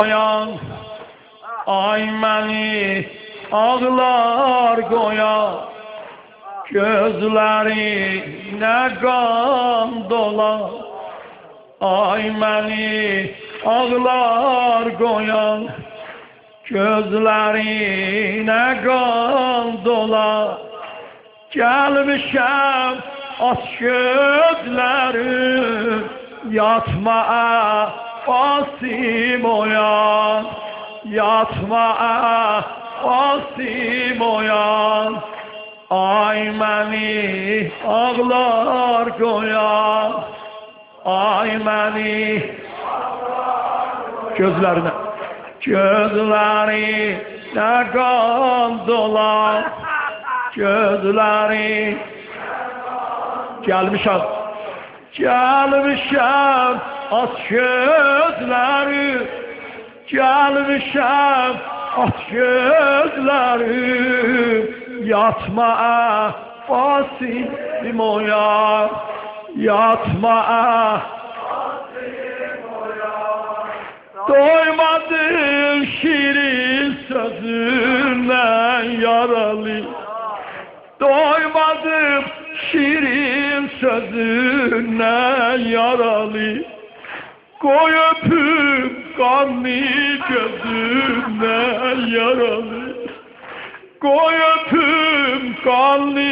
koyan, ay məni ağlar qoyan, gözlərinə qan dolar. Ay məni ağlar qoyan, gözlərinə qan dolar. Gəlmişəm aç gözlərim, yatma Asim oyan, yatma Asim oyan. Ay məni ağlar qoyan, ay məni gözlərinə, gözlərinə qan dolar, gözlərin gəlmişəm, gəlmişəm aç gözləri, gəlmişəm aç gözləri. Yatma Asim oyan, yatma Asim oyan. Doymadım şirin sözüne yaralı, doymadım şirin sözüne yaralı. Koy öpüp kanlı gözüne yaralı, koy öpüm kanlı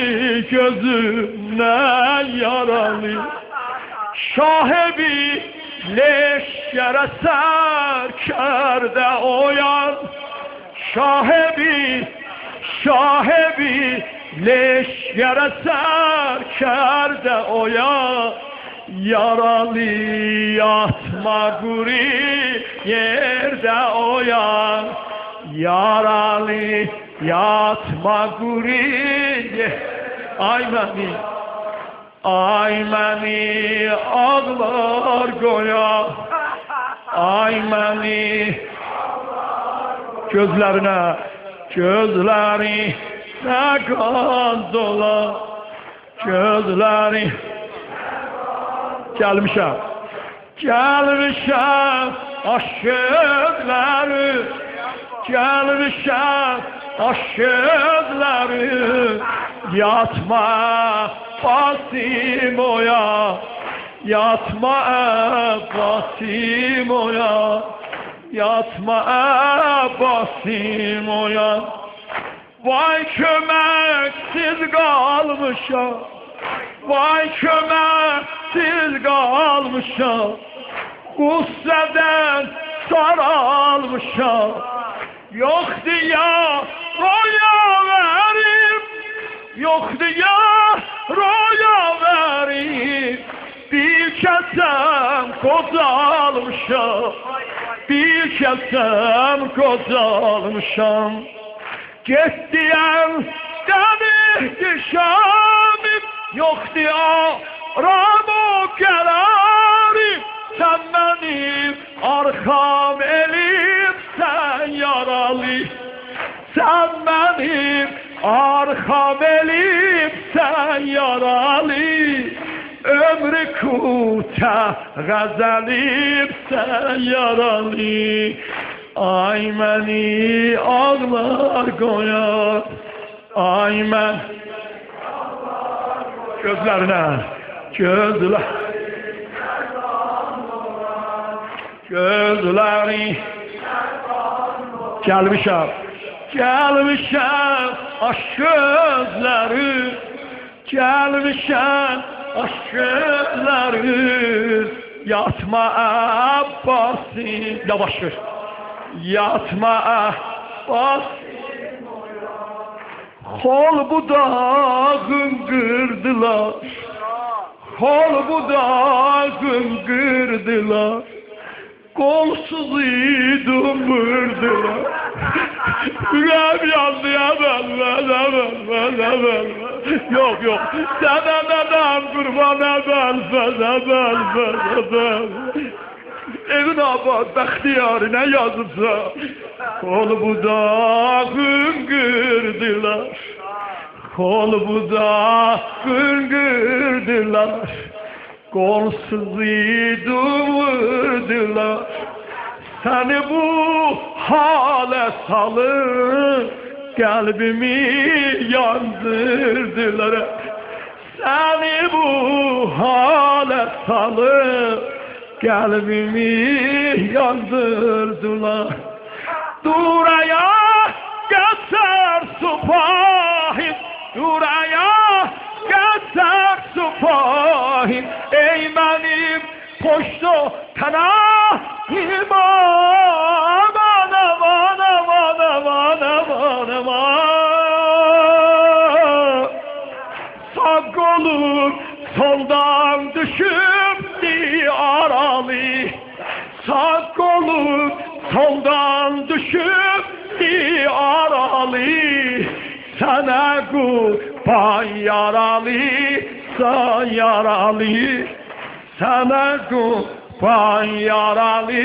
gözüne yaralı. Şahebi leşkere serkerde oyan, şahebi leşkere serkerde oyan. Yaralı yatma guri yerde oyan, yaralı yatma guri. Ay məni ağlar qoyan, ay məni gözlərinə qan dolar, gözləri. Gəlmişəm aş gözləri, gəlmişəm aş gözləri. Yatma Asim oyan, yatma Asim oyan, yatma Asim oyan. Vay köməksiz qalmışam, vay köməksiz qalmışam, qüssədən saralmışam. Yoxdur ya roya verim, yoxdur ya roya verim. Bir kəsəm qocalmışam, bir kəsəm qocalmışam. Getdiyəm qəmih yoxdur aram o gələrim. Sən mənim arxam elibsən yaralı, sən mənim arxam elibsən yaralı. Ömrü kutah qəzəlibsən yaralı. Ay məni ağlar qoyan, ay mən gözlərinə, gözləri. Gəlmişəm aş gözləri, gəlmişəm aş gözləri. Yatma Abbasim, yavaş ver. Yatma Abbasim oyan. Kol budağın kırdılar, kol budağın kırdılar. Kolsuz idim vurdular. Yüreğim yandı ya ben. Yok. Sana neden kurban ben. Evin abad bəxtiyarına yazıbsa, kol budağın kırdılar, kol budağın kırdılar. Kolsuz idim vurdular, Seni bu hale salıp kalbimi yandırdılar. Seni bu hale salıp kalbimi yandırdılar. Duraya geçer supahim, duraya geçer supahim. Ey benim poştu kanahim, aman aman aman aman aman aman. Sağ kolum soldan düşüp aralı, sağ kolum soldan düşüp aralı. Sana kurban yaralı, sen yaralı. Sana kurban yaralı,